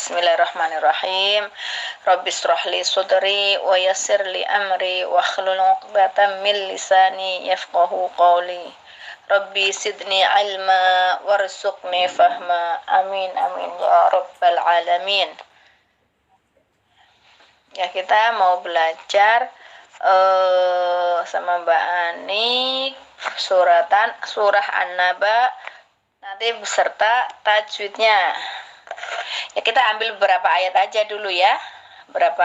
Bismillahirrahmanirrahim. Rabbis shrah li sadri wa yassir li amri wa hlul 'uqdatam min lisani yafqahu qawli. Rabbi sidni ilma warzuqni fahma. Amin amin ya rabbal alamin. Ya, kita mau belajar sama Mbak Ani surah An-Naba nanti beserta tajwidnya. Ya, kita ambil beberapa ayat aja dulu ya. Beberapa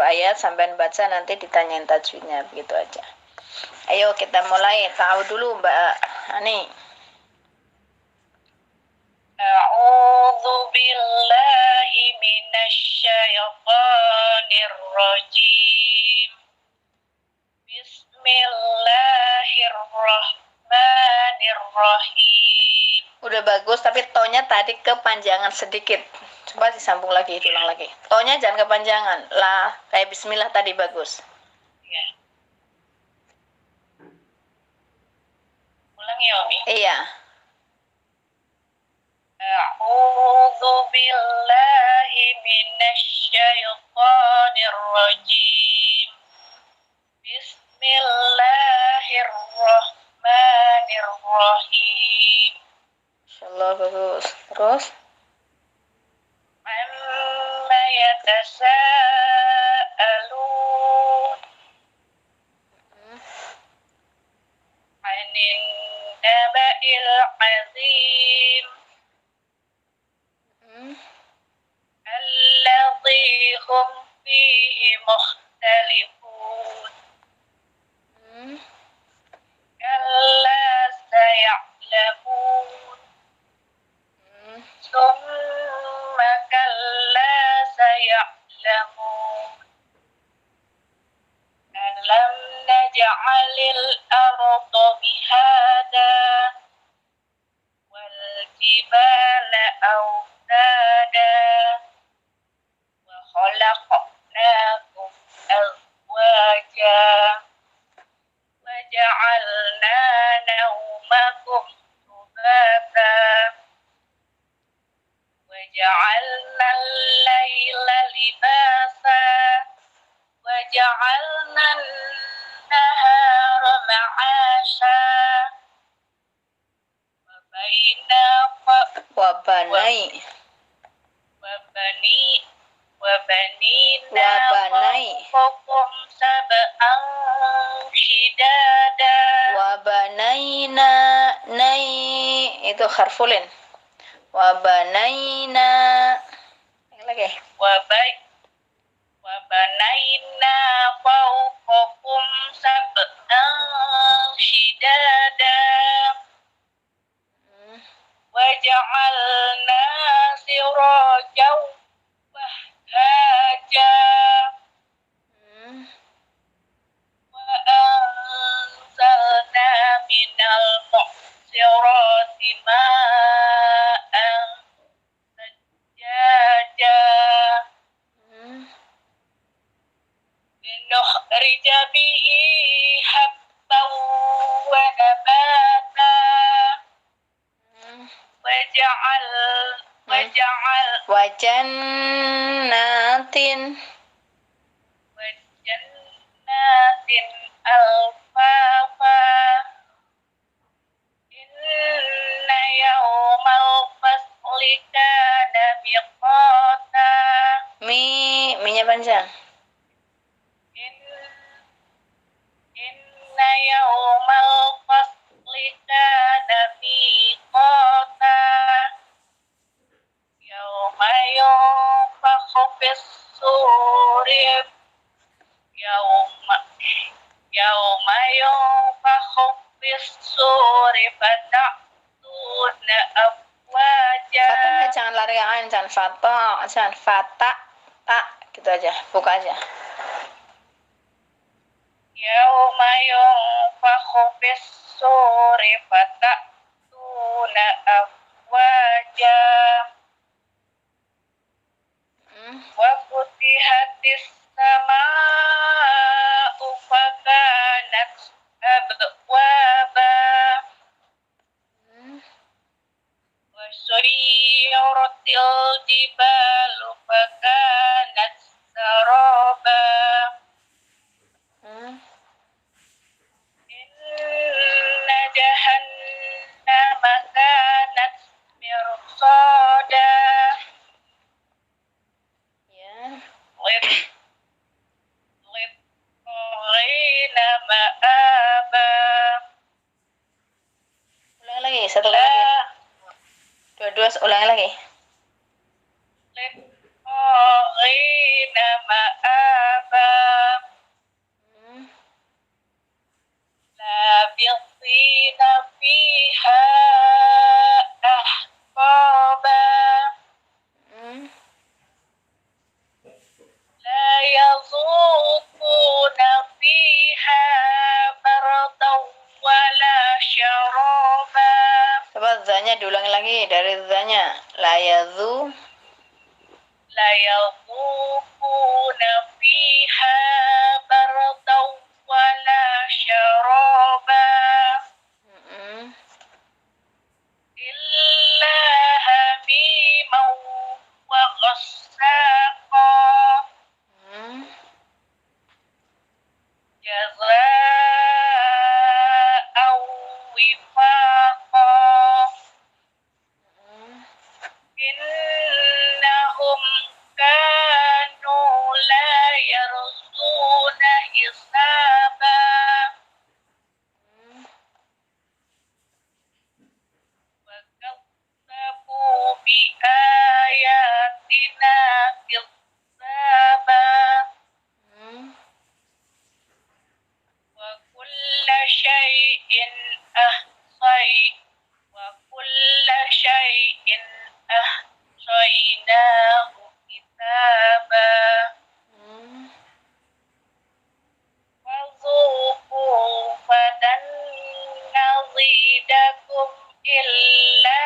ayat sampai baca, nanti ditanyain tajwidnya, begitu aja. Ayo kita mulai. Tahu dulu Mbak Ani. A'udzu billahi minasyaitonir rajim. Bismillahirrahmanirrahim. Udah bagus, tapi tonya tadi kepanjangan sedikit. Coba disambung lagi, ulang lagi. Tonya jangan kepanjangan. Lah, kayak bismillah tadi bagus. Ya. Ulang ya, Umi. Iya. A'udzu billahi minasyaitonir rajim. Bismillahirrahmanirrahim. Insyaallah bagus. Terus? Amma yatasaalun. Anin naba'il azim. Alladhi hum fihi mukhtalifun. Kalla saya'lamun. Summa kalla saya'lamun. Alam naj'alil arda mihada wal jibala awtada wa khalaqnakum azwaja wa ja'alna nawmakum subata وجعلنا الليل لباسا وجعلنا النهار معاشا وبنينا فوقكم سبعا شدادا Wabanaina itu harfulin. Wabanaina lagi. Wabanaina fawqakum sab'an shidada waja'alna sirajan wahhaja wa anzalna minal mu'sirati ma'an sajjaja نخرج به حبا ونباتا وجنات ألفافا إن يوم الفصل كان ميقاتا minyak panjang. Inna yawmal fasli kana miqata yawma yunfakhu fis-suri yawma yunfakhu fis-suri fata'tuna afwaja. Fatahnya jangan larian, jangan fatah, tak gitu aja, buka aja. Yawma yunfakhu fis-suri fata'tuna afwaja wa futihatis samaa'u fakanat abwaba wa syaratil jibalu fakanat saraba. Inna jahannama kanat mirsada. Ya. Lid ma'aba. Ulang lagi, satu kali lagi. Dua-dua ulang lagi. Lid ma'aba. Labithina fiha ahqaba. La yazuquna fiha bardan wala syaraba. Coba zanya diulangi lagi dari zanya. La yazu. La yazuquna fiha bardan wala syaraba. Illa hamiman wa ghassaqa. Jaza'an wifaqa. Innahum kanu la yarzuna hisaba. Wa kadzabu bi ayatina kidzaba. Wa kulla syai'in ahsaynahu kitaba. Fazuqu falan nazidakum illa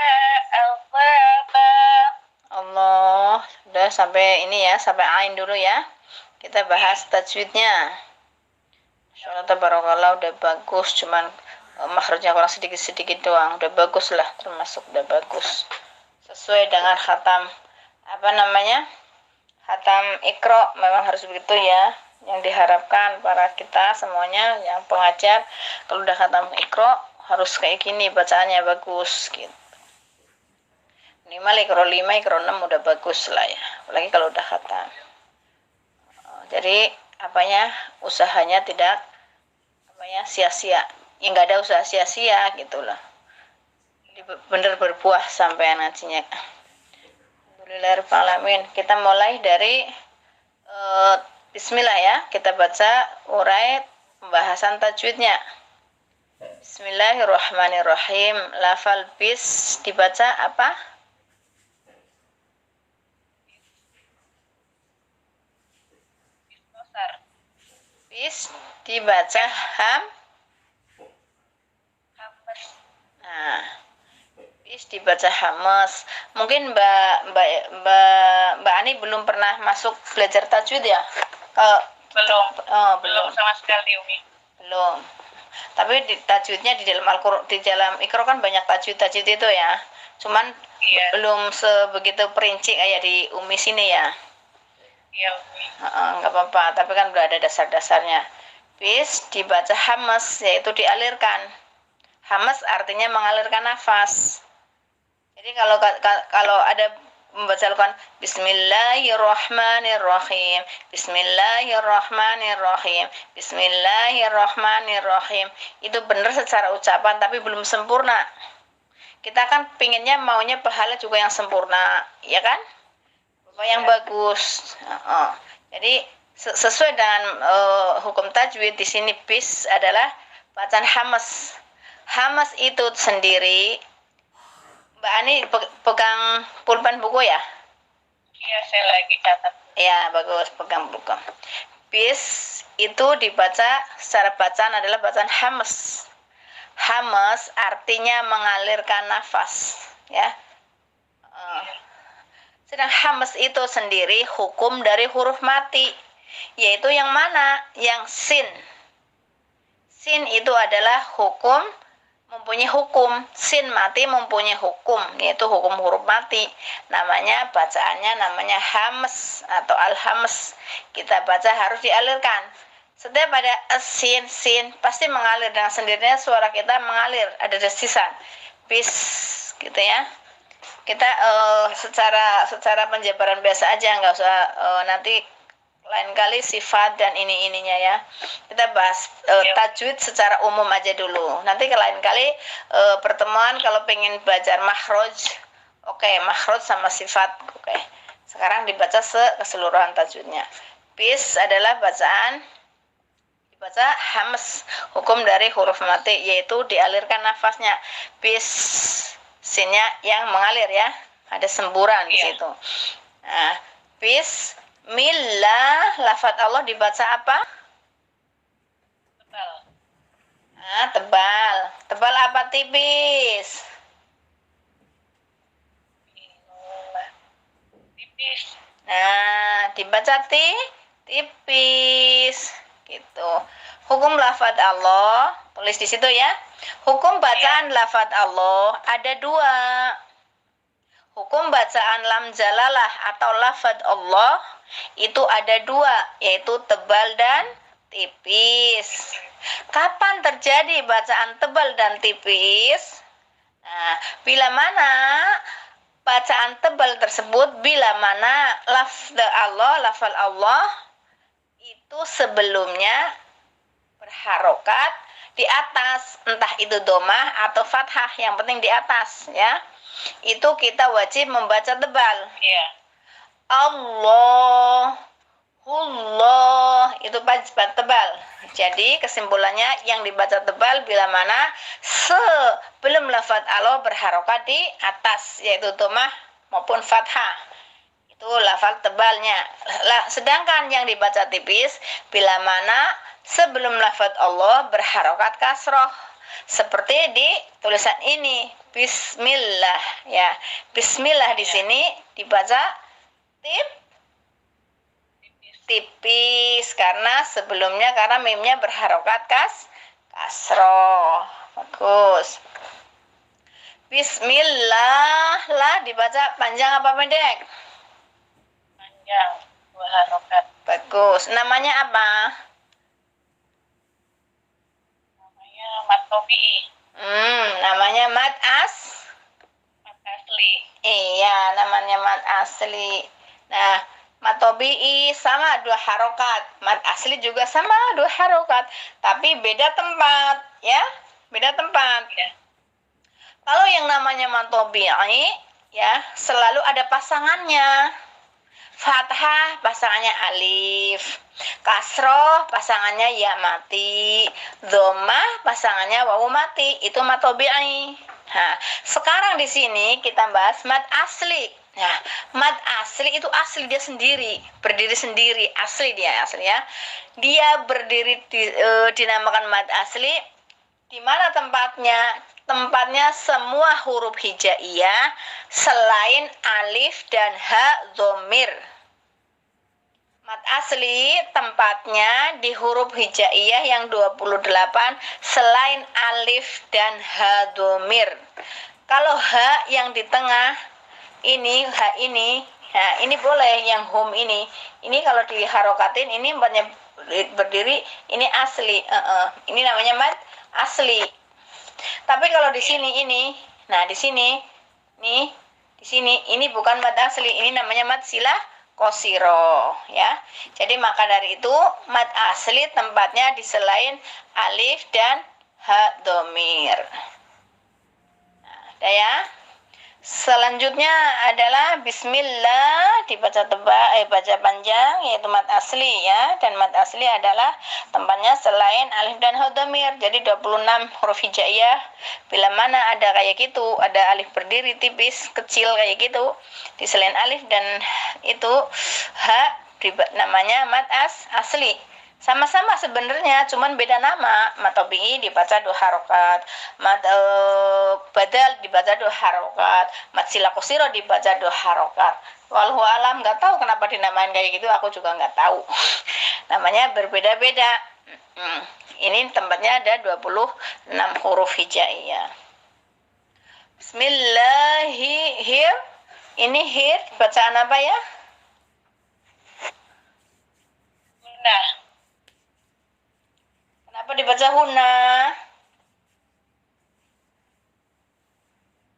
azaba. Allah, sudah sampai ini ya, sampai ain dulu ya. Kita bahas tajwidnya. Insyaallah tabarakallah udah bagus, cuman makhrajnya kurang sedikit-sedikit doang. Udah bagus lah, termasuk udah bagus. Sesuai dengan khatam khatam Iqra, memang harus begitu ya. Yang diharapkan para kita semuanya yang pengajar, kalau udah khatam Iqra harus kayak gini bacaannya bagus gitu. Minimal Iqra 5, Iqra 6 udah bagus lah ya. Apalagi kalau udah khatam. Jadi usahanya tidak sia-sia. Ya nggak ada usaha sia-sia gitulah. Bener berbuah sampai ngajinya. Alhamdulillahirrahmanirrahim. Kita mulai dari bismillah ya. Kita baca urai pembahasan tajwidnya. Bismillahirrahmanirrahim. Lafal bis dibaca apa? Bis dibaca nah, bis dibaca hamas. Mungkin Mbak Ani belum pernah masuk belajar tajwid ya? Belum sama sekali Umi. Belum. Tapi tajwidnya di dalam Al-Qur'an, di dalam Iqra kan banyak tajwid itu ya. Cuman belum sebegitu perinci kayak di Umi sini ya. Iya Umi. Nggak apa-apa, tapi kan udah ada dasar-dasarnya. Bis dibaca hamas, yaitu dialirkan. Hamas artinya mengalirkan nafas. Jadi kalau ada membaca Al-Quran Bismillahirrahmanirrahim, Bismillahirrahmanirrahim, Bismillahirrahmanirrahim, itu benar secara ucapan tapi belum sempurna. Kita kan pinginnya maunya pahala juga yang sempurna, ya kan? Yang bagus. Jadi sesuai dengan hukum tajwid di sini bis adalah bacaan hamas. Hamas itu sendiri. Mbak Ani pegang pulpen buku ya? Iya, saya lagi catat. Ya, bagus, pegang buku. Bis itu dibaca secara bacaan adalah bacaan hamas. Hamas artinya mengalirkan nafas, ya. Sedang hamas itu sendiri hukum dari huruf mati, yaitu yang mana? Yang sin. Sin itu adalah hukum mempunyai hukum. Sin mati mempunyai hukum, yaitu hukum huruf mati. Namanya bacaannya namanya hams atau al-hams. Kita baca harus dialirkan. Setiap ada sin pasti mengalir dengan sendirinya, suara kita mengalir, ada desisan. Bis gitu ya. Kita secara penjabaran biasa aja, nggak usah nanti lain kali sifat dan ininya ya. Kita bahas tajwid secara umum aja dulu. Nanti ke lain kali pertemuan kalau pengen belajar makhraj, oke, makhraj sama sifat, oke. Sekarang dibaca keseluruhan tajwidnya. Bis adalah bacaan dibaca hams, hukum dari huruf mati, yaitu dialirkan nafasnya. Bis, sinnya yang mengalir ya, ada semburan di situ. Nah, Bismillah, lafaz Allah dibaca apa? Tebal. Nah, tebal. Tebal apa tipis? Tipis. Nah, dibaca tipis. Gitu. Hukum lafaz Allah, tulis di situ ya. Hukum bacaan lafaz Allah ada dua. Hukum bacaan lam jalalah atau lafaz Allah itu ada dua, yaitu tebal dan tipis. Kapan terjadi bacaan tebal dan tipis? Nah, bila mana bacaan tebal tersebut, bila mana lafaz Allah itu sebelumnya berharokat di atas, entah itu domah atau fathah, yang penting di atas ya. Itu kita wajib membaca tebal. Iya. Allah itu baca tebal. Jadi kesimpulannya yang dibaca tebal bila mana sebelum lafaz Allah berharokat di atas, yaitu domah maupun fathah. Itu lafaz tebalnya. Sedangkan yang dibaca tipis bila mana sebelum lafaz Allah berharokat kasroh, seperti di tulisan ini, Bismillah ya. Bismillah di sini dibaca tipis karena sebelumnya karena mimnya berharokat kasroh. Bagus. Bismillah lah dibaca panjang apa pendek? Panjang, 2 harokat. Bagus. Namanya apa? Namanya mat tobi'i. Namanya mad Mat asli. Iya, namanya mad asli. Nah, mad tobi'i sama 2 harokat. Mad asli juga sama 2 harokat. Tapi beda tempat, ya. Beda tempat. Ya. Kalau yang namanya mad tobi'i, ya, selalu ada pasangannya. Fathah pasangannya alif, kasroh pasangannya ya mati, dhammah pasangannya wawu mati. Itu mad tobi'i. Nah, sekarang di sini kita bahas mad asli. Nah, mad asli itu asli dia sendiri, berdiri sendiri, asli ya. Dia berdiri dinamakan mad asli. Di mana tempatnya? Tempatnya semua huruf hijaiyah selain alif dan ha dhamir. Mad asli tempatnya di huruf hijaiyah yang 28 selain alif dan ha dhamir. Kalau ha yang di tengah ini, ha ini, nah ini boleh yang hum ini. Ini kalau diharokatin ini berdiri, ini asli. Ini namanya mad asli. Tapi kalau di sini ini, nah di sini, nih, di sini ini bukan mad asli, ini namanya mad silah qasiro, ya. Jadi maka dari itu mad asli tempatnya di selain alif dan ha dhamir. Nah, ada ya. Selanjutnya adalah bismillah dibaca baca panjang, yaitu mad asli ya, dan mad asli adalah tempatnya selain alif dan ha dhamir. Jadi 26 huruf hijaiyah bila mana ada kayak gitu, ada alif berdiri tipis kecil kayak gitu di selain alif dan itu ha namanya mad asli. Sama-sama sebenarnya, cuman beda nama. Mad tobi'i dibaca 2 harokat, mad badal dibaca 2 harokat, mad silah qasiro dibaca 2 harokat. Wallahu alam, nggak tahu kenapa dinamain kayak gitu, aku juga nggak tahu. Namanya berbeda-beda. Ini tempatnya ada 26 huruf hijaiyah. Bismillahir. Ini hir bacaan apa ya? Huna. Kenapa dibaca huna?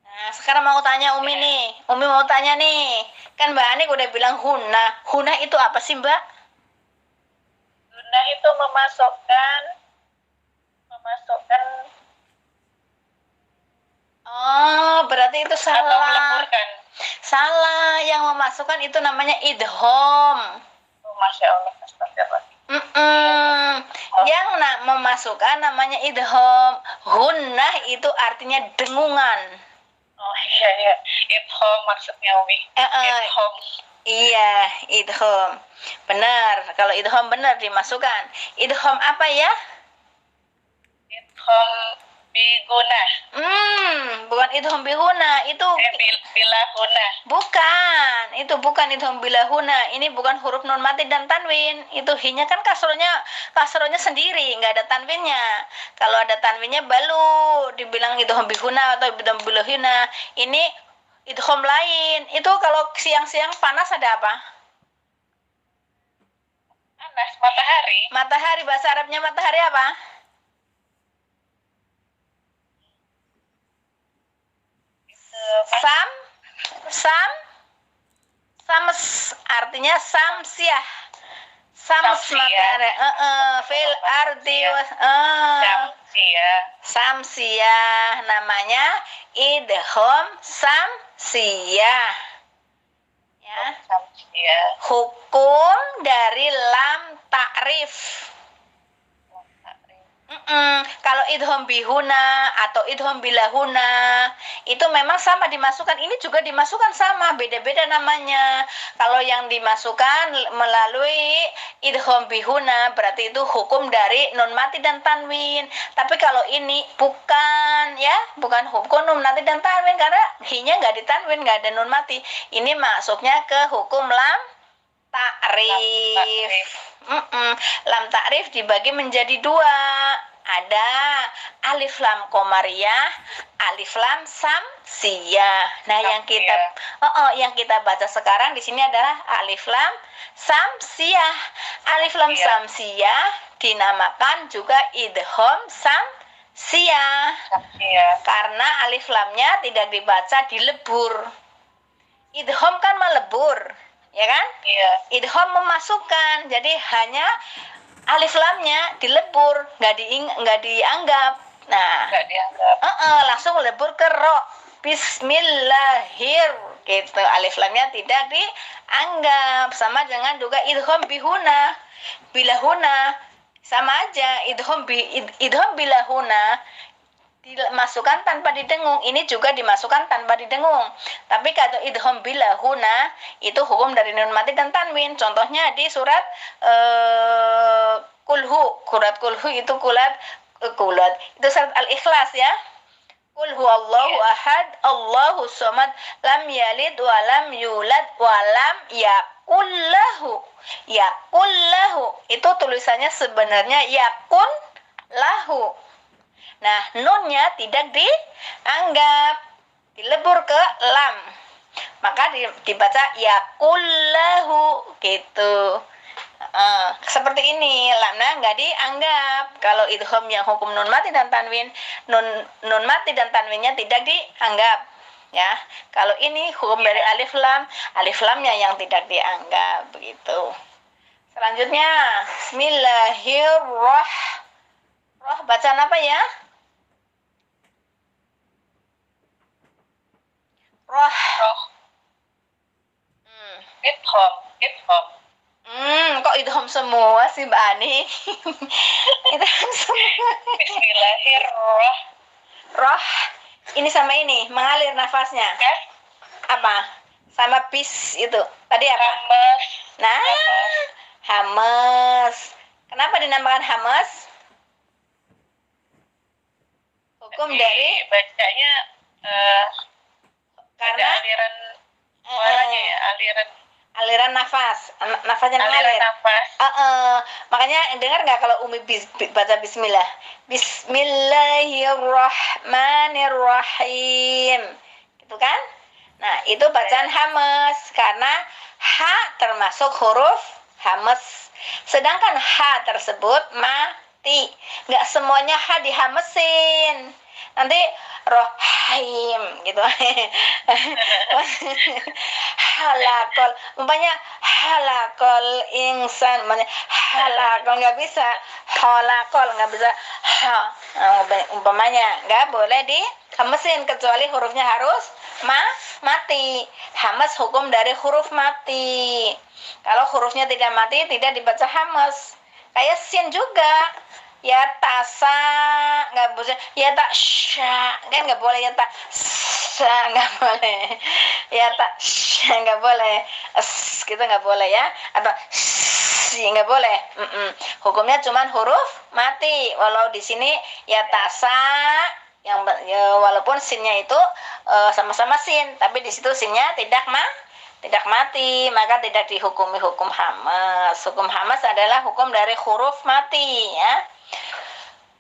Nah, sekarang mau tanya Umi nih. Umi mau tanya nih. Kan Mbak Anik udah bilang huna. Huna itu apa sih, Mbak? Huna itu memasukkan Oh, berarti itu atau salah. meleburkan. Salah, yang memasukkan itu namanya idhom. Oh, Masya Allah, astagfirullah. Yang memasukkan namanya idhom. Hunnah itu artinya dengungan. Oh iya, idhom maksudnya Umi. Idhom. Iya, idhom. Benar, kalau idhom benar dimasukkan. Idhom apa ya? Idhom biguna. Bukan idhom bihuna, itu Bilahuna. bukan. Itu bukan idhom bilahuna. Ini bukan huruf nun mati dan tanwin. Itu hinya kan kasronya sendiri, nggak ada tanwinnya. Kalau ada tanwinnya baru dibilang idhom bihuna atau idhom bilahuna. Ini idhom lain. Itu kalau siang-siang panas ada apa? Panas, matahari. Matahari, bahasa Arabnya matahari apa? Sams artinya samsiah. Sams matahari. Fil ardi samsiah namanya idhom samsiah. Ya. Samsiah. Hukum dari lam ta'rif. Kalau idhom bihuna atau idhom bilahuna itu memang sama dimasukkan. Ini juga dimasukkan sama, beda-beda namanya. Kalau yang dimasukkan melalui idhom bihuna berarti itu hukum dari nun mati dan tanwin. Tapi kalau ini bukan, ya, bukan hukum nun mati dan tanwin karena hinya nggak ditanwin, nggak ada nun mati. Ini masuknya ke hukum lam ta'rif. Lam ta'rif dibagi menjadi dua. Ada alif lam qamariyah, alif lam samsiyah. Nah, yang kita baca sekarang di sini adalah alif lam samsiyah. Alif lam samsiyah dinamakan juga idhom samsiyah. Karena alif lamnya tidak dibaca dilebur. Idhom kan melebur, ya kan? Iya. Idhom memasukkan, jadi hanya alif lamnya dilebur, nggak dianggap. Nah, Nggak dianggap. Langsung lebur ke ro. Bismillahir, gitu. Alif lamnya tidak dianggap. Sama dengan juga idhom bihuna, bilahuna, sama aja. Idhom bilahuna dimasukkan tanpa didengung, ini juga dimasukkan tanpa didengung. Tapi kalau idhom bilahuna itu hukum dari nun mati dan tanwin. Contohnya di surat kulhu itu kulat itu surat al-ikhlas ya. Qul huwallahu ahad Allahu somad lam yalid wa lam yulad wa lam yakul lahu itu tulisannya sebenarnya yakun lahu. Nah, nunnya tidak dianggap, dilebur ke lam. Maka dibaca yakullahu gitu. Seperti ini, lamnya nggak dianggap. Kalau idhom yang hukum nun mati dan tanwin, nun mati dan tanwinnya tidak dianggap. Ya, kalau ini hukum dari alif lamnya yang tidak dianggap begitu. Selanjutnya, Bismillahirrahmanirrahim. Bacaan apa ya? Roh. Idhom. Kok idhom semua sih Mbak Ani? Idhom semua. Bismillahirrahmanirrahim. Roh. Ini sama ini, mengalir nafasnya. Apa? Sama bis itu. Tadi apa? Hamas. Nah, hamas. Kenapa dinamakan hamas? Hukum dari bacanya karena aliran suaranya ya, aliran aliran nafas, nafasnya aliran ngalir. nafas. Makanya dengar nggak kalau Umi baca Bismillah, Bismillahirrahmanirrahim, gitu kan? Nah itu bacaan hamas karena ha termasuk huruf hamas. Sedangkan ha tersebut mati, nggak semuanya ha dihamesin. Nanti rohim gitu. Halakol, umpamanya halakol insan, halakol nggak bisa, halakol nggak bisa, umpamanya nggak boleh dihamesin kecuali hurufnya harus mati. Hamas hukum dari huruf mati. Kalau hurufnya tidak mati tidak dibaca hamas. Kayak sin juga. Ya tasa nggak boleh, ya tak sya kan nggak boleh, ya tak sya nggak boleh, ya tak sya nggak boleh, gitu nggak boleh ya, atau si nggak boleh. Hukumnya cuma huruf mati. Walau di sini ya tasa yang ya, walaupun sinnya itu sama-sama sin, tapi di situ sinnya tidak mati, maka tidak dihukumi hukum hamas. Hukum hamas adalah hukum dari huruf mati ya.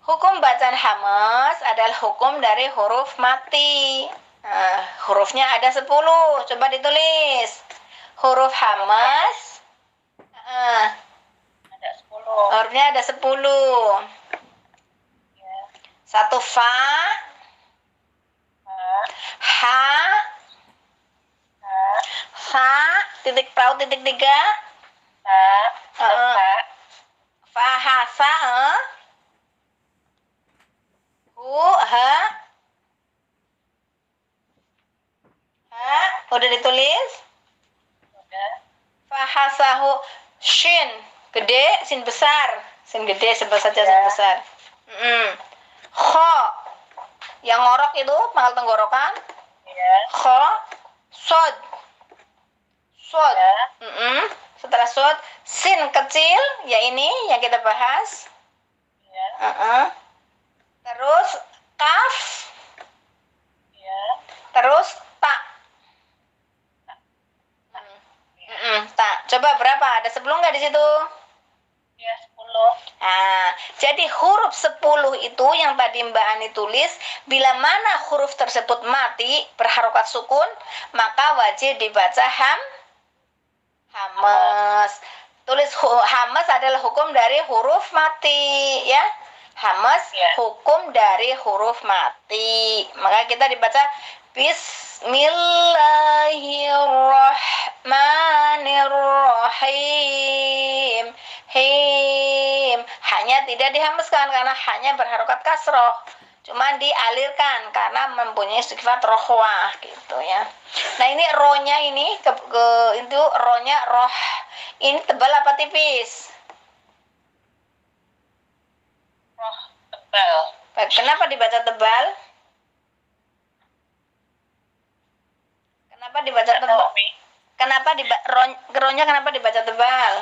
Hukum bacaan hamas adalah hukum dari huruf mati. Hurufnya ada 10. Coba ditulis. Huruf hamas. Ada 10. Hurufnya ada 10. Ya. 1 fa. Ha. Fa. Titik paut titik 3. Fahasa. Udah ditulis? Udah. Fahasahu shin gede, sin besar, sin gede sebut saja sin besar. Kho yang ngorok itu pangkal tenggorokan. Ya. Kho sod Ya. Setelah sod sin kecil, ya ini yang kita bahas. Ya. Terus kaf. Ya. Terus tak. Tak. Coba berapa? Ada 10 nggak di situ? Ya, 10. Nah, jadi huruf 10 itu yang tadi Mbak Ani tulis, bila mana huruf tersebut mati berharokat sukun, maka wajib dibaca hamas. Tulis hamas adalah hukum dari huruf mati ya. Hamas hukum dari huruf mati. Maka kita dibaca Bismillahirrahmanirrahim. Hanya tidak dihamaskan karena hanya berharokat kasroh. Cuma dialirkan karena mempunyai sifat rohwah gitu ya. Nah ini rohnya ini itu rohnya roh. Ini tebal apa tipis? Roh tebal. Kenapa dibaca tebal? Kenapa dibaca tebal? Kenapa rohnya kenapa dibaca tebal?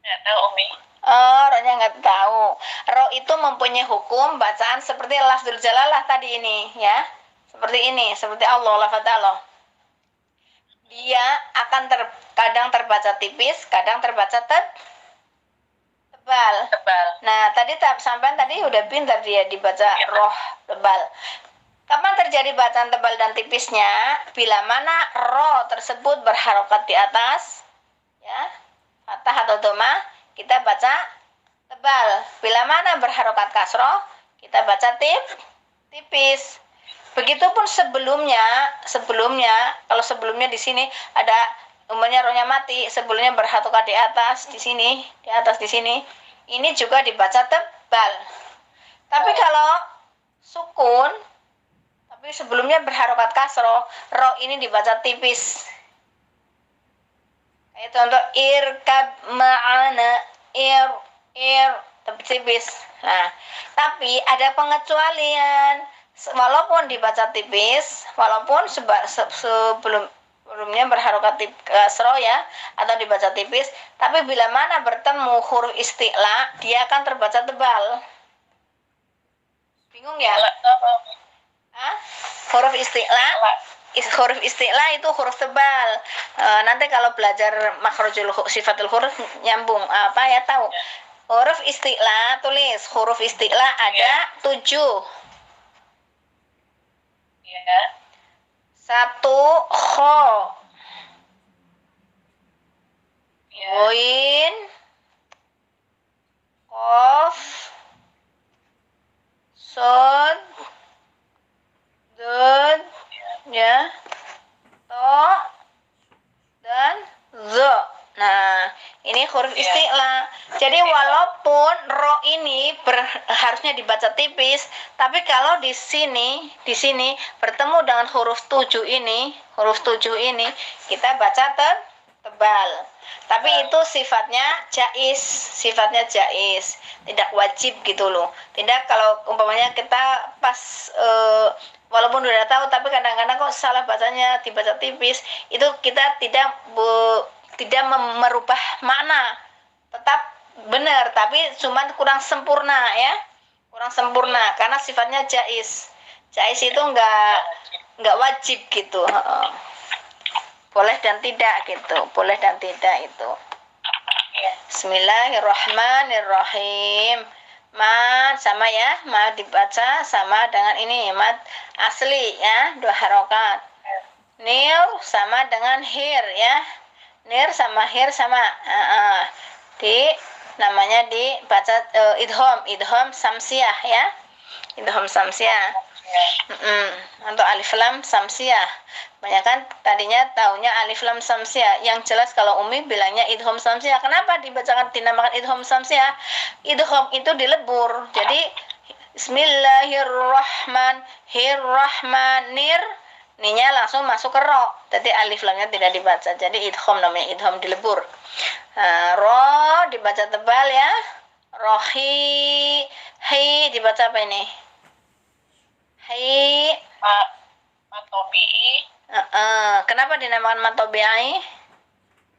Nggak tahu, Umi. Rohnya nggak tahu. Roh itu mempunyai hukum bacaan seperti lafzul jalalah tadi ini ya. Seperti ini, seperti Allah, lafaz Allah. Dia akan kadang terbaca tipis, kadang terbaca tebal. Nah, tadi sampean tadi udah pintar dia dibaca roh tebal. Kapan terjadi bacaan tebal dan tipisnya? Bila mana roh tersebut berharokat di atas, ya, fathah atau dhamma, kita baca tebal. Bila mana berharokat kasroh, kita baca tipis. Begitupun sebelumnya, kalau sebelumnya di sini ada umumnya rohnya mati, sebelumnya berharokat di atas di sini, di atas di sini, ini juga dibaca tebal. Tapi kalau sukun, tapi sebelumnya berharokat kasroh, roh ini dibaca tipis. Kayak contoh irkab ma'ana, tipis. Nah, tapi ada pengecualian. Walaupun dibaca tipis, walaupun sebelumnya berharokat kasroh ya, atau dibaca tipis, tapi bila mana bertemu huruf isti'la, dia akan terbaca tebal. Bingung ya? Huruf isti'la huruf isti'la itu huruf tebal. Nanti kalau belajar makhrajul sifatul huruf nyambung apa ya tahu. Huruf isti'la, tulis huruf isti'la ada 7. Ya. 1 kho, Ya. ghoin, qaf, sod, dod, ya, to, dan zo. Nah, ini huruf isti'la. Jadi walaupun ro ini harusnya dibaca tipis, tapi kalau di sini bertemu dengan huruf 7 ini, kita baca tebal. Tapi itu sifatnya jaiz, tidak wajib gitu loh. Tidak kalau umpamanya kita pas walaupun udah tahu tapi kadang-kadang kok salah bacanya dibaca tipis, itu kita tidak merubah makna, tetap benar tapi cuman kurang sempurna ya, karena sifatnya jaiz itu nggak wajib gitu, boleh dan tidak gitu, itu. Bismillahirrahmanirrahim. Mad sama ya, mad dibaca sama dengan ini mad asli ya, 2 harokat. Nir sama dengan hir ya, nir sama hir sama, namanya dibaca idhom samsiah ya, untuk alif lam samsiah. Banyak kan tadinya taunya alif lam samsiah, yang jelas kalau Umi bilangnya idhom samsiah. Kenapa dinamakan idhom samsiah? Idhom itu dilebur, jadi Bismillahirrahmanirrahim, ninya langsung masuk ke ro, jadi alif lamnya tidak dibaca, jadi idhom, namanya idhom dilebur. Ro dibaca tebal ya, rohi, hi dibaca apa ini? Hi, matobi'i. Kenapa dinamakan matobi'i?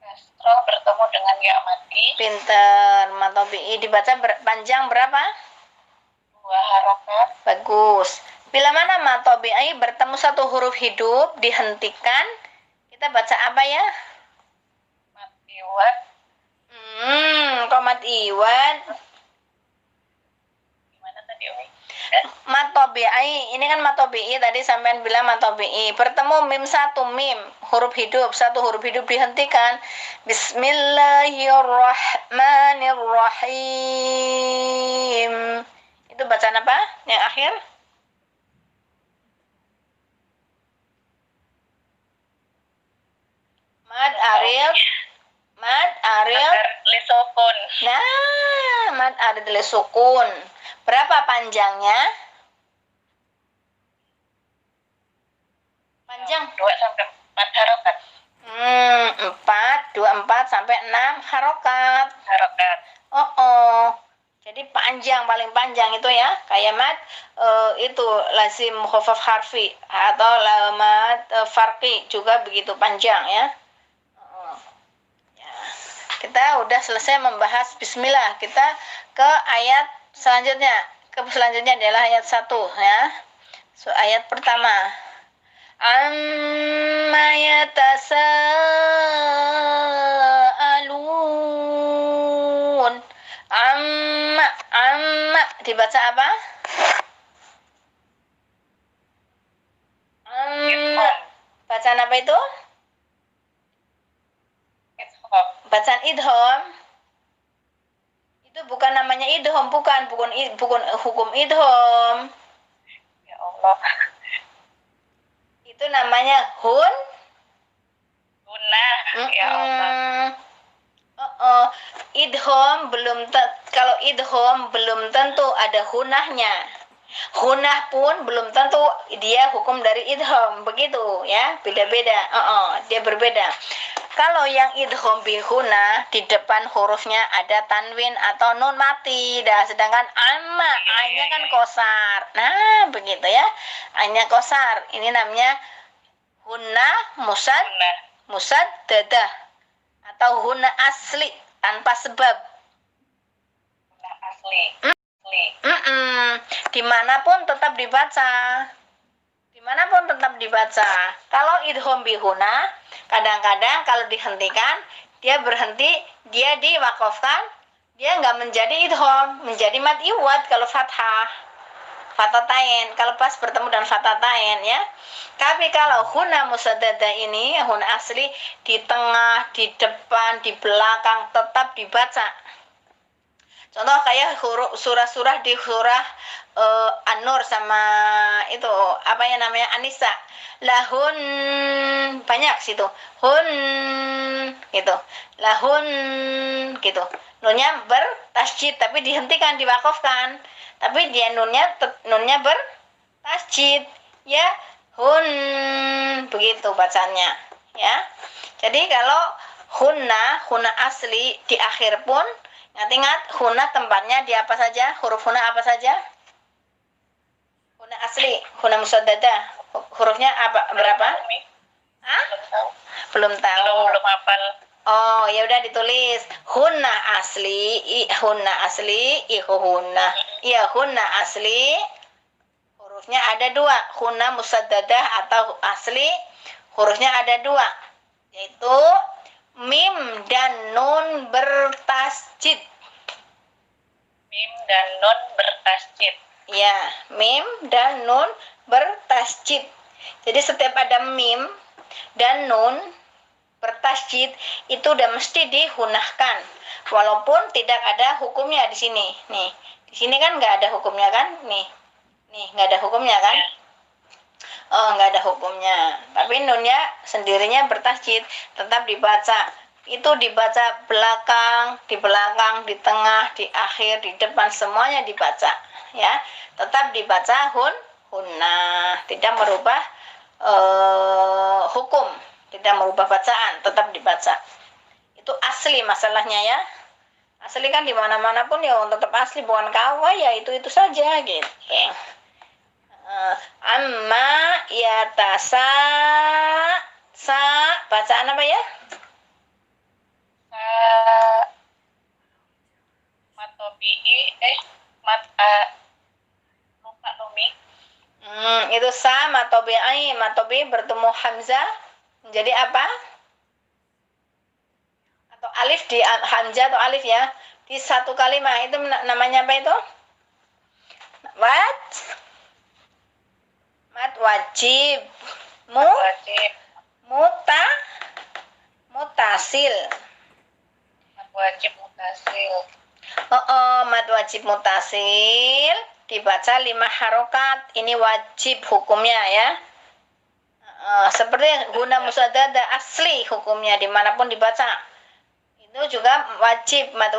Kasroh bertemu dengan ya mati. Pinter, matobi'i dibaca panjang berapa? 2 harokat. Bagus. Bila mana matobi'i bertemu satu huruf hidup dihentikan, kita baca apa ya? Mat iwat. Kok mat iwat? Gimana tadi Umi? Matobi'i, ini kan matobi'i tadi sampean bilang matobi'i, bertemu mim huruf hidup, satu huruf hidup dihentikan. Bismillahirrahmanirrahim. Itu bacaan apa? Yang akhir? Mad aril lisukun. Nah, mad aril lisukun. Berapa panjangnya? Panjang 2 sampai 4 harokat. 4 sampai 6 harokat. Jadi panjang, paling panjang itu ya, kayak mad itu lazim mukhafaf harfi atau mad farqi juga begitu panjang ya. Kita udah selesai membahas bismillah. Kita ke ayat selanjutnya. Adalah ayat 1 ya. Ayat pertama. Amma yatasaalun. Amma dibaca apa? Bacaan apa itu? Bacaan idhom. Itu bukan namanya idhom, bukan hukum idhom. Ya Allah. Itu namanya Hunah. Ya Allah. Idhom kalau idhom belum tentu ada hunahnya. Hunah pun belum tentu dia hukum dari idhom, begitu ya, beda-beda. Dia berbeda. Kalau yang idhom bihuna di depan hurufnya ada tanwin atau nun mati, sedangkan amma a-nya kan kosar. Nah, begitu ya. A-nya kosar. Ini namanya hunna musaddadah atau hunna asli tanpa sebab. Hunah asli. Dimanapun tetap dibaca. dimanapun tetap dibaca. Kalau idgham bihuna, kadang-kadang kalau dihentikan, dia berhenti, dia diwakafkan, dia nggak menjadi idgham, menjadi mad iwad kalau fathah. Fatatain, kalau pas bertemu dengan fatatain ya. Tapi kalau huna musaddada ini, huna asli di tengah, di depan, di belakang tetap dibaca. Contoh kayak huruf surah-surah di surah An-Nur sama itu apa ya namanya An-Nisa. Lahun banyak situ. Hun gitu. Lahun gitu. Nunnya bertasjid tapi dihentikan diwakafkan. Tapi dia nunnya bertasjid ya. Hun begitu bacanya ya. Jadi kalau huna asli di akhir pun ingat, huna tempatnya di apa saja? Huruf huna apa saja? Huna asli, huna musaddada. Hurufnya apa? Berapa? Hah? Belum tahu. Belum tahu. Belum hafal. Oh, ya udah ditulis. Huna asli, huna asli, huna. Iya, huna asli. Hurufnya ada dua. Huna musaddadah atau asli. Hurufnya ada dua. Yaitu mim dan nun bertasjid. Mim dan nun bertasjid. Ya, mim dan nun bertasjid. Jadi setiap ada mim dan nun bertasjid itu udah mesti dihunahkan. Walaupun tidak ada hukumnya di sini. Nih, di sini kan nggak ada hukumnya kan? Nih nggak ada hukumnya kan? Oh, nggak ada hukumnya. Tapi nunnya sendirinya bertasjid, tetap dibaca. Itu dibaca di belakang, di tengah, di akhir, di depan, semuanya dibaca. Ya, tetap dibaca hunna, tidak merubah hukum, tidak merubah bacaan, tetap dibaca. Itu asli masalahnya ya. Asli kan di mana-mana pun ya tetap asli, bukan kawa ya itu saja gitu. Amma yatasa bacaan apa ya? Matobi'i lupa Lumi. Itu matobi bertemu hamzah menjadi apa? Atau alif di hamzah atau alif ya di satu kalimat itu namanya apa itu? Mat wajib. Wajib. Mutasil. Mat wajib mutasil. Mat wajib mutasil dibaca 5 harokat. Ini wajib hukumnya ya. Seperti guna musaddada asli hukumnya dimanapun dibaca. Itu juga wajib mat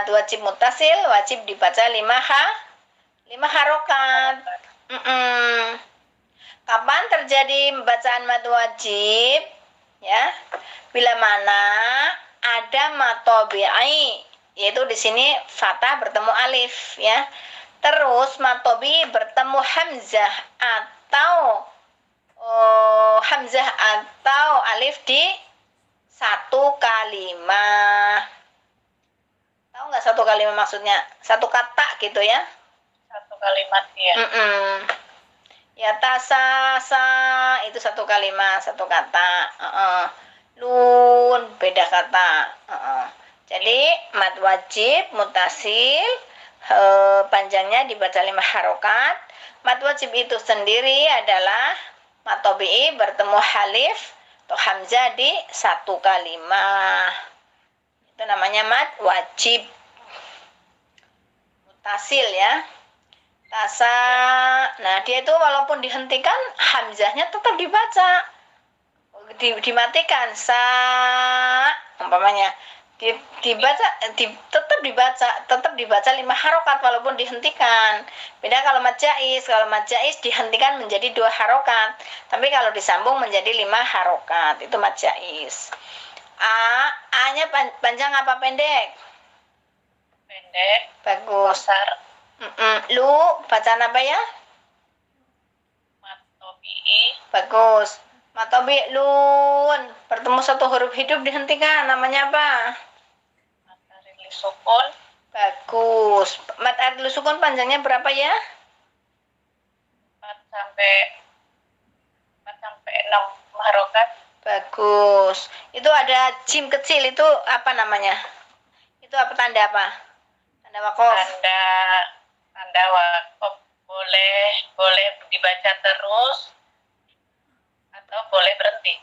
wajib mutasil wajib dibaca 5 harokat. Kapan terjadi bacaan mad wajib? Ya, bila mana ada matobi'i, yaitu di sini fathah bertemu alif ya. Terus matobi bertemu hamzah atau hamzah atau alif di satu kalimat. Tahu nggak satu kalimat maksudnya? Satu kata gitu ya. Satu kalimat ya. Ya sa itu satu kalimat, satu kata. Lun beda kata. Jadi mad wajib mutasil panjangnya dibaca 5 harokat. Mad wajib itu sendiri adalah matobi'i bertemu halif atau hamzah di satu kalimat. Itu namanya mad wajib mutasil ya. Nah dia itu walaupun dihentikan hamzahnya tetap dibaca, dimatikan umpamanya tetap dibaca 5 harokat walaupun dihentikan. Beda kalau mad jaiz dihentikan menjadi 2 harokat, tapi kalau disambung menjadi 5 harokat itu mad jaiz. A-nya panjang apa pendek? Pendek. Bagus. Besar. Lu bacaan apa ya? Matobi'i. Bagus. Matobi lun bertemu satu huruf hidup dihentikan, namanya apa? Matahari sukun. Bagus. Matahari sukun panjangnya berapa ya? 4 sampai 6 harokat. Bagus. Itu ada jim kecil, itu apa namanya? Itu apa, tanda apa? Tanda wakof. Tanda wakof boleh dibaca terus atau boleh berhenti.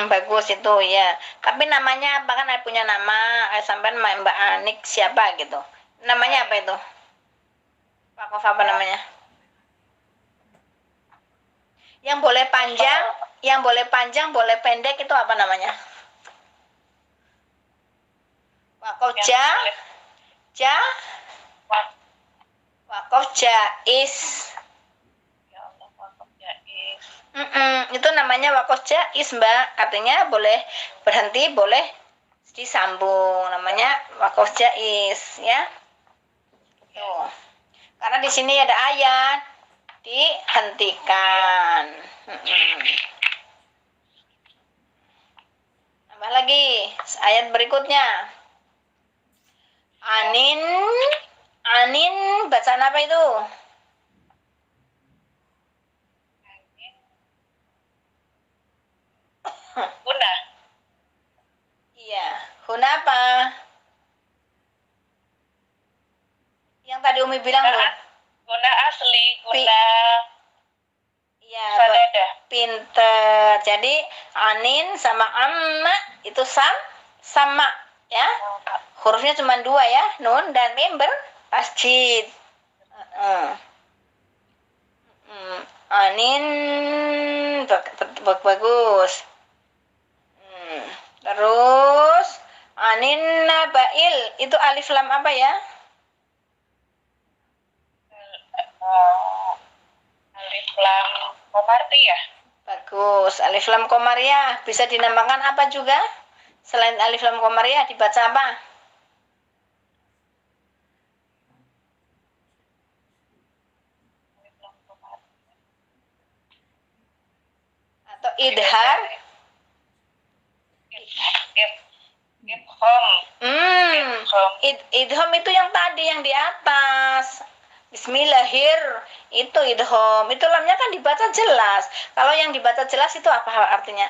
Bagus itu ya. Tapi namanya apa, kan punya nama, sampean Mbak Anik siapa gitu. Namanya apa itu? Wakof apa namanya? Yang boleh panjang, boleh pendek, itu apa namanya? Wakof wakof jaiz. Ya Allah, wakof jaiz. Itu namanya wakof jaiz, Mbak. Artinya boleh berhenti, boleh disambung. Namanya wakof jaiz, ya. Tuh. Karena di sini ada ayat dihentikan. Tambah lagi ayat berikutnya. Anin bacaan apa itu? Huna. Iya, huna apa? Yang tadi Umi bilang loh. Huna asli, huna. Iya, Sadada. Pinter. Jadi anin sama amma itu sama, ya. Hurufnya cuma 2 ya, nun dan mim bertasjid. Anin bagus. Terus anin nabail itu alif lam apa ya? Alif lam komariyah. Bagus, alif lam komariyah. Bisa dinamakan apa juga? Selain alif lam komariyah dibaca apa? Atau idhar? Idhom itu yang tadi, yang di atas. Bismillahir, itu idhom. Itu lamnya kan dibaca jelas. Kalau yang dibaca jelas itu apa artinya?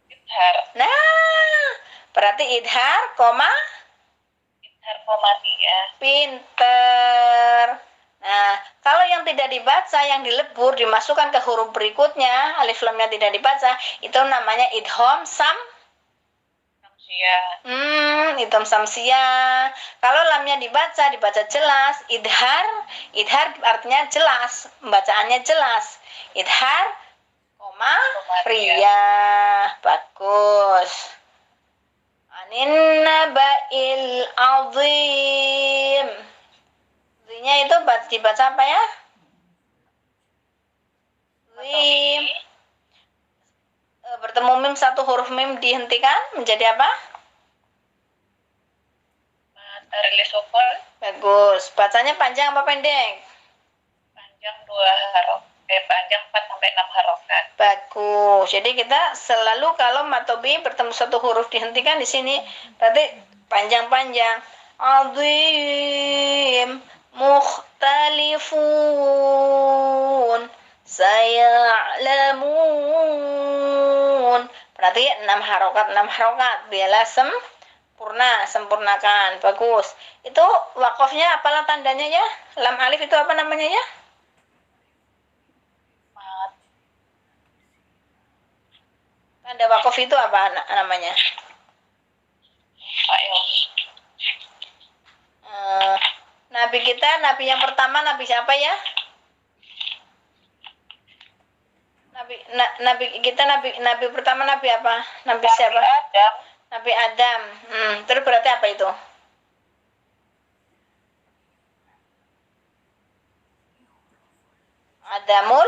Idhar. Nah, berarti idhar, komariyah. Pinter. Nah, kalau yang tidak dibaca, yang dilebur, dimasukkan ke huruf berikutnya, alif lamnya tidak dibaca, itu namanya idhom samsia. Idhom samsia. Kalau lamnya dibaca jelas, idhar artinya jelas, bacaannya jelas. Idhar, riyah. Bagus. Anin nabail azim. Zinya itu dibaca apa ya? Zim. Bertemu mim, satu huruf mim dihentikan menjadi apa? Matahari sokol. Bagus. Bacanya panjang apa pendek? Panjang 4 sampai 6 harokat. Bagus. Jadi kita selalu kalau matobi bertemu satu huruf dihentikan di sini, berarti panjang-panjang. Azim, mukhtalifun, saya'lamun. Berarti 6 harokat, biarlah sempurnakan. Bagus. Itu wakofnya apalah tandanya ya? Lam alif itu apa namanya ya? Tanda wakof itu apa namanya? Nabi kita, nabi yang pertama, nabi siapa ya? Nabi pertama nabi apa? Nabi siapa? Adam. Nabi Adam. Terus berarti apa itu? Adamul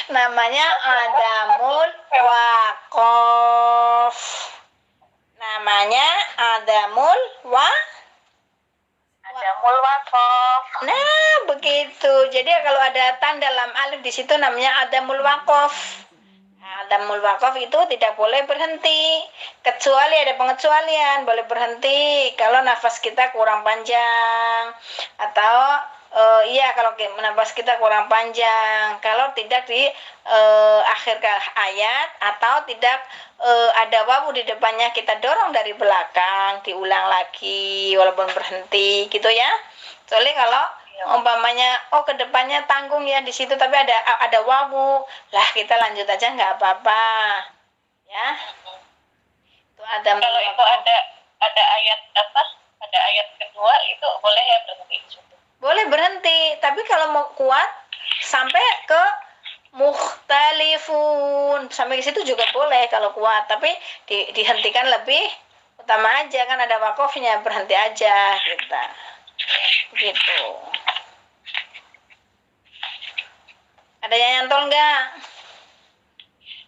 namanya Adamul Wakof. Namanya Adamul Wakof. Nah, begitu. Jadi kalau ada tanda lam alif di situ namanya Adamul Wakof. Nah, tamul waqaf itu tidak boleh berhenti, kecuali ada pengecualian, boleh berhenti kalau nafas kita kurang panjang atau iya kalau nafas kita kurang panjang, kalau tidak di akhir ayat atau tidak ada wawu di depannya kita dorong dari belakang, diulang lagi walaupun berhenti gitu ya. Soalnya kalau umpamanya ke depannya tanggung ya di situ tapi ada wawu, lah kita lanjut aja nggak apa-apa ya. Itu ada Kalau itu ada ayat apa, ada ayat kedua itu boleh ya berhenti? Boleh berhenti, tapi kalau mau kuat sampai ke mukhtalifun, sampai ke situ juga boleh kalau kuat, tapi dihentikan lebih utama aja, kan ada wakofnya, berhenti aja kita gitu. Ada yang nyantol nggak?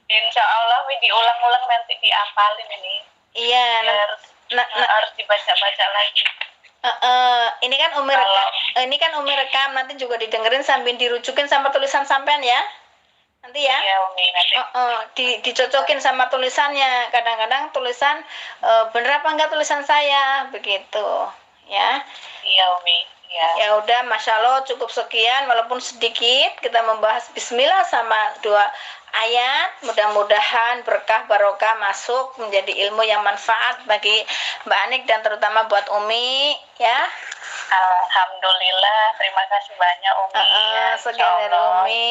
Insya Allah diulang-ulang nanti diapalin ini. Iya, harus dibaca-baca lagi. Ini kan Umi rekam, nanti juga didengerin sambil dirujukin sama tulisan sampean ya. Nanti ya. Iya, Umi, nanti. Dicocokin sama tulisannya. Kadang-kadang tulisan bener apa enggak tulisan saya, begitu ya. Iya, Umi. Iya. Ya udah, Masya Allah cukup sekian walaupun sedikit kita membahas bismillah sama 2 ayat, mudah-mudahan berkah barokah masuk menjadi ilmu yang manfaat bagi Mbak Anik dan terutama buat Umi ya. Alhamdulillah, terima kasih banyak Umi. Sekian dari Umi.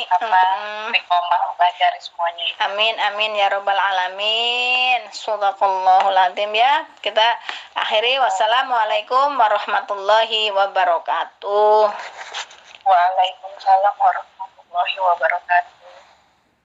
Istiqomah belajar semuanya. Amin ya robbal alamin. Shadaqallahul adzim ya. Kita akhiri, wassalamualaikum warahmatullahi wabarakatuh. Waalaikumsalam warahmatullahi wabarakatuh.